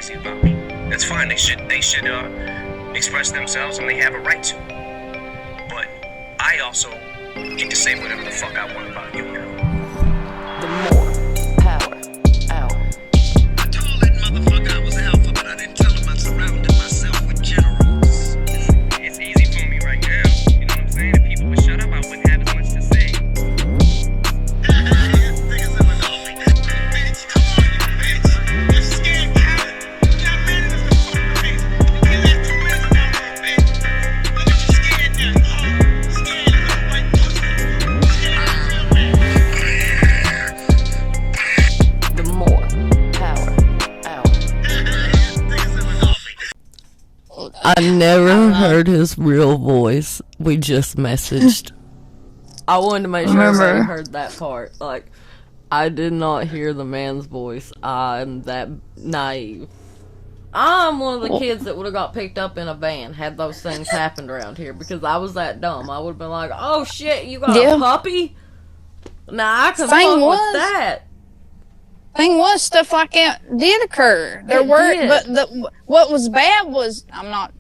crazy about me. That's fine. They should express themselves, and they have a right to. But I also get to say whatever the fuck I want about you now. The more power hour. I told that motherfucker I was alpha, but I didn't tell him I surrounded myself with generals. It's easy for me right now. You know what I'm saying? If people would shut up, I wouldn't have as much to say. I never heard his real voice. We just messaged. I wanted to make sure everybody heard that part. Like, I did not hear the man's voice. I'm that naive. I'm one of the kids that would have got picked up in a van had those things happened around here, because I was that dumb. I would have been like, oh shit, you got a puppy? Nah, I can fuck with that. Thing was, stuff like that did occur. There were, but what was bad was, I'm not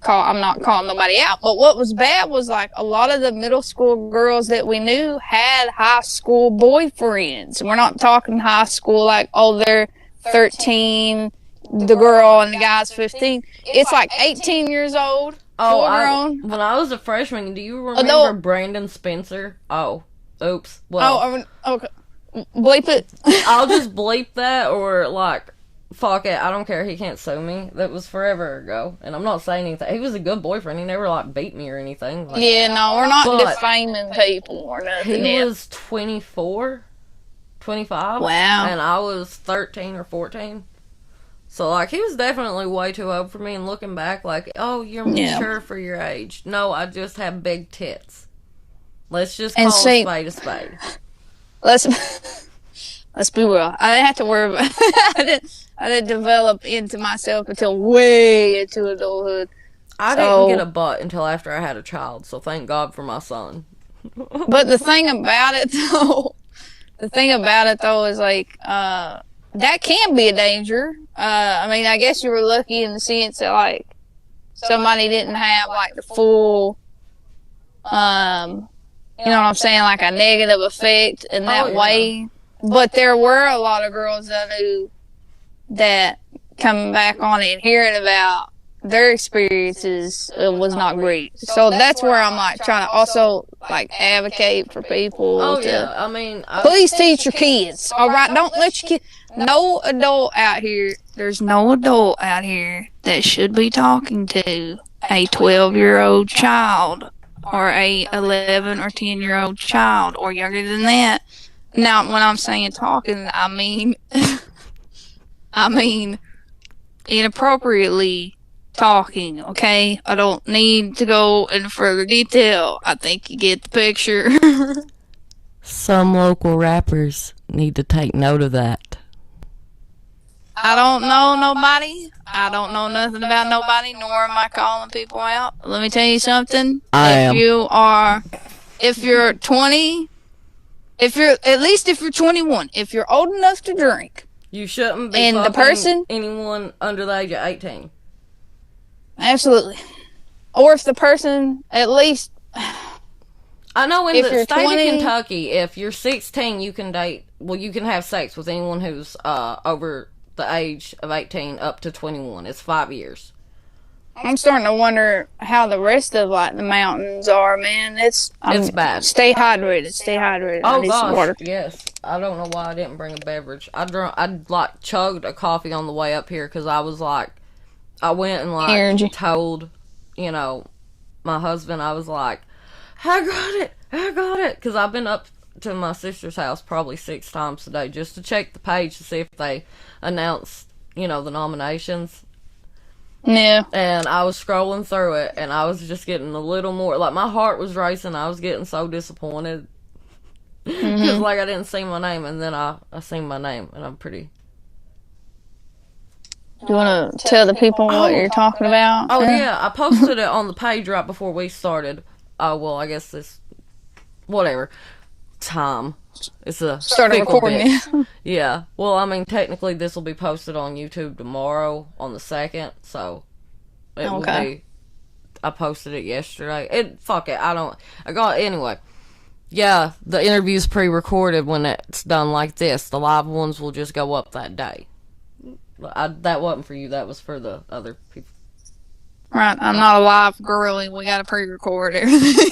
calling nobody out, but what was bad was, like, a lot of the middle school girls that we knew had high school boyfriends. We're not talking high school like, oh, they're 13, the girl and the guy's 15. It's like 18 years old, full grown. When I was a freshman, do you remember Brandon Spencer? Oh, oops. Well, okay. Bleep it. I'll just bleep that, or, like, fuck it, I don't care, he can't sue me. That was forever ago, and I'm not saying anything. He was a good boyfriend, he never, like, beat me or anything. Like, yeah, no, we're not defaming people or nothing. He was 24, 25. Wow. And I was 13 or 14. So, like, he was definitely way too old for me, and looking back, like, oh, you're mature for your age. No, I just have big tits. Let's just call a spade a spade. Let's be real. I didn't have to worry about I didn't develop into myself until way into adulthood. I didn't get a butt until after I had a child, so thank God for my son. But the thing about it though is, like, that can be a danger. I mean, I guess you were lucky in the sense that, like, somebody didn't have, like, the full, you know what I'm saying, like a negative effect in that way. But there were a lot of girls I knew that, coming back on it and hearing about their experiences, was not great. So that's where I'm, like, trying to also, like, advocate for people. I mean, please teach your kids. All right, don't let your kids. No adult out here. There's no adult out here that should be talking to a 12-year-old child, or a 11 or 10-year-old child, or younger than that. Now, when I'm saying talking, I mean inappropriately talking, okay? I don't need to go into further detail. I think you get the picture. Some local rappers need to take note of that. I don't know nobody. I don't know nothing about nobody, nor am I calling people out. Let me tell you something. If you're 20, if you're 21, if you're old enough to drink, you shouldn't be fucking anyone under the age of 18. Absolutely. Or if the person, at least, I know in the state of Kentucky, if you're 16, you can you can have sex with anyone who's over the age of 18 up to 21. It's 5 years. I'm starting to wonder how the rest of, like, the mountains are, man. It's bad. Stay hydrated. Oh gosh, water. Yes. I don't know why I didn't bring a beverage. I chugged a coffee on the way up here, because I was like, I went and, like, told, you know, my husband, I was like, I got it, because I've been up to my sister's house probably 6 times today just to check the page to see if they announced, you know, the nominations. Yeah. And I was scrolling through it, and I was just getting a little more, like, my heart was racing. I was getting so disappointed. Because, like, I didn't see my name, and then I seen my name, and I'm pretty... Do you want to tell the people what you're talking about? Oh, yeah. I posted it on the page right before we started. Well, I guess this... Whatever. Time. It's a started fickle recording bitch. it. Yeah. Well, I mean, technically, this will be posted on YouTube tomorrow on the 2nd, so it will be. I posted it yesterday. Fuck it. Anyway. Yeah, the interview's pre-recorded when it's done like this. The live ones will just go up that day. That wasn't for you. That was for the other people. Right, I'm not a live girly. We got to pre-record everything.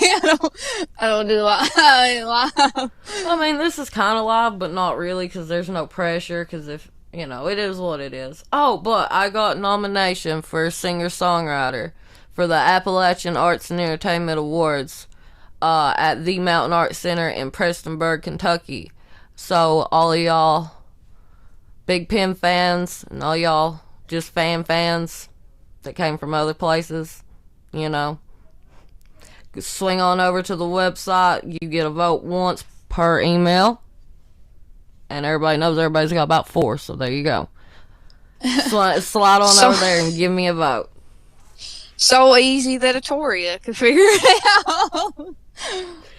I don't do live. I mean, this is kind of live, but not really, because there's no pressure, because if, it is what it is. Oh, but I got nomination for singer-songwriter for the Appalachian Arts and Entertainment Awards at the Mountain Arts Center in Prestonburg, Kentucky. So, all of y'all Big Pen fans, and all y'all just fans that came from other places, swing on over to the website. You get a vote once per email, and everybody knows everybody's got about 4, so there you go. Slide on over there and give me a vote. So easy that a Toria could figure it out.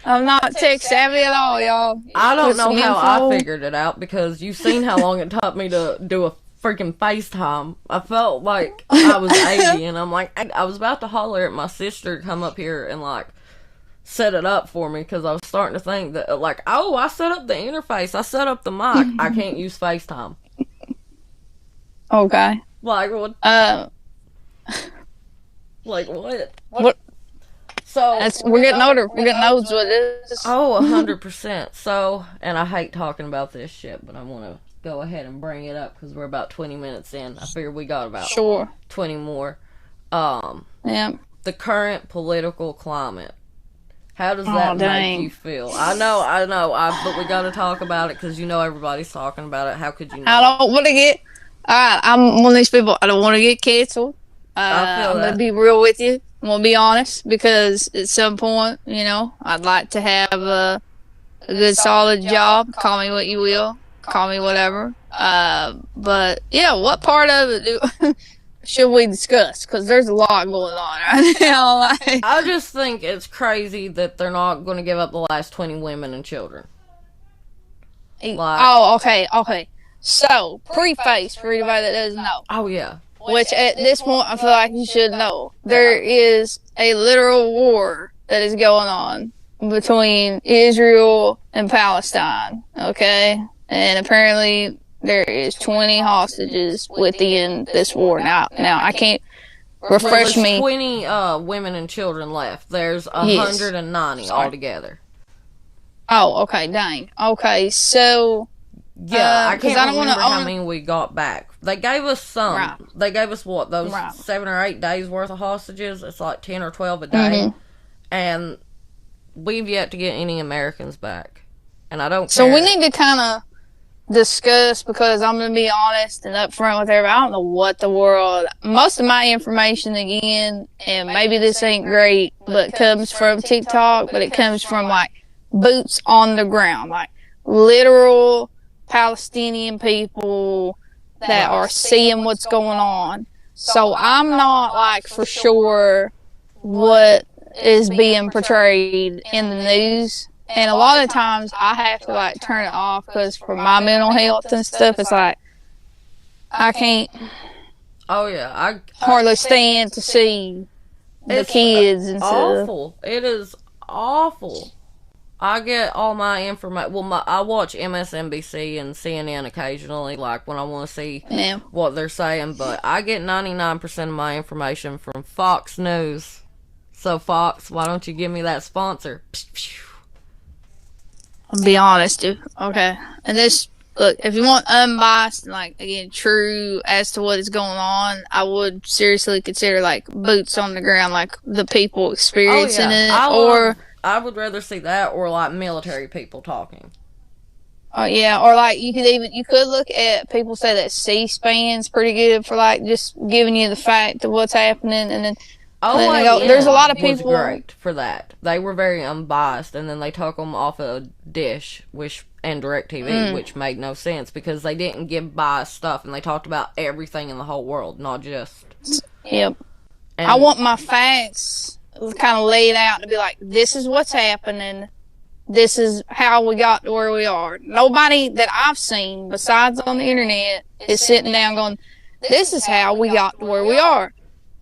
I'm not tech savvy at all, y'all. I don't know how I figured it out, because you've seen how long it took me to do a freaking FaceTime. I felt like I was 80, and I'm like, I was about to holler at my sister to come up here and, set it up for me, because I was starting to think that, I set up the interface, I set up the mic, I can't use FaceTime. Okay. What? What? So we're getting older. We're getting old, what it is. Oh, 100%. So, and I hate talking about this shit, but I want to go ahead and bring it up because we're about 20 minutes in. I figure we got about 20 more. Yeah. The current political climate. How does that make you feel? I know. But we got to talk about it because everybody's talking about it. How could you not? I don't want to get. I'm one of these people. I don't want to get canceled. I'm going to be real with you. I'm going to be honest, because at some point, I'd like to have a good solid job. Call me what you will. Call me whatever. But, yeah, what part of it should we discuss? Because there's a lot going on right now. I just think it's crazy that they're not going to give up the last 20 women and children. Okay. So, preface for anybody that doesn't know. Oh, yeah. Which at this point I feel like you should know. There is a literal war that is going on between Israel and Palestine. Okay? And apparently there is 20 hostages within this war. Now I can't refresh me. There's 20 women and children left. There's 190 altogether. Oh, okay, dang. Okay, so yeah, I can't remember how many we got back. They gave us some. Right. They gave us those 7 or 8 days worth of hostages. It's like 10 or 12 a day. Mm-hmm. And we've yet to get any Americans back. And I don't care. So we need to kind of discuss, because I'm going to be honest and upfront with everybody. I don't know what the world. Most of my information, again, and maybe this ain't great, but comes from TikTok, but it comes from boots on the ground, literal Palestinian people that are seeing what's going on. So I'm not for sure what is being portrayed in the news. And a lot of times I have to turn it off, because for my mental health and stuff, it's I can't. Oh yeah, I hardly stand to see the kids and stuff. Awful. It is awful. I get all my information. Well, I watch MSNBC and CNN occasionally, when I want to see what they're saying. But I get 99% of my information from Fox News. So, Fox, why don't you give me that sponsor? I'll be honest, dude. Okay. And this, look, if you want unbiased and, again, true as to what is going on, I would seriously consider, boots on the ground, the people experiencing it. I would rather see that or military people talking. Oh yeah, or you could look at people say that C-SPAN's pretty good for just giving you the fact of what's happening, and then there's a lot of people. Was great for that. They were very unbiased, and then they took them off a Dish and DirecTV, which made no sense because they didn't give biased stuff, and they talked about everything in the whole world, not just. Yep. And I want my facts kind of laid out to be this is what's happening. this is how we got to where we are. Nobody that I've seen, besides on the internet, is sitting down going, this is how we got to where we are.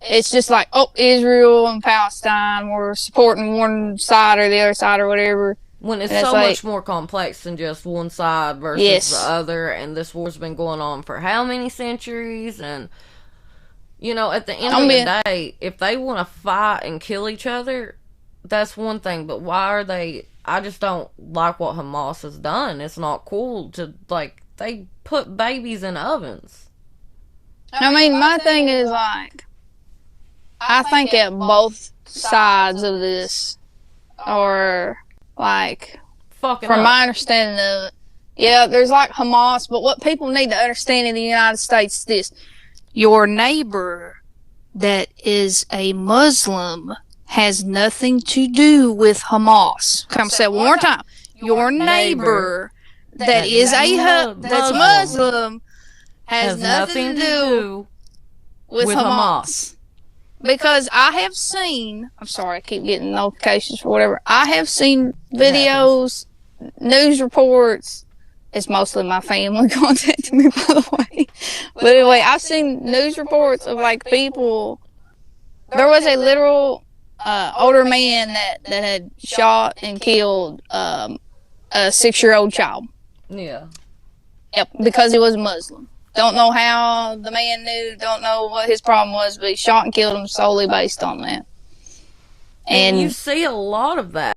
It's just like, oh, Israel and Palestine, we're supporting one side or the other side or whatever. When it's so much more complex than just one side versus the other, and this war's been going on for how many centuries, and, you know, at the end of the day, if they want to fight and kill each other, that's one thing, but why are they... I just don't like what Hamas has done. It's not cool to, like, they put babies in ovens. I mean, my thing is, like, I think that both sides of this are, like, from my understanding of it, yeah, there's, like, Hamas, but what people need to understand in the United States is this. Your neighbor that is a Muslim has nothing to do with Hamas. Come say it one more time. Your neighbor that is that's Muslim has nothing to do with Hamas. Because I have seen, I'm sorry, I keep getting notifications for whatever. I have seen videos, news reports. It's mostly my family contacting me, by the way. But anyway, I've seen news reports of, like, people. There was a literal older man that had shot and killed a 6-year-old child. Yeah. Yep, because he was Muslim. Don't know how the man knew, don't know what his problem was, but he shot and killed him solely based on that. And you see a lot of that.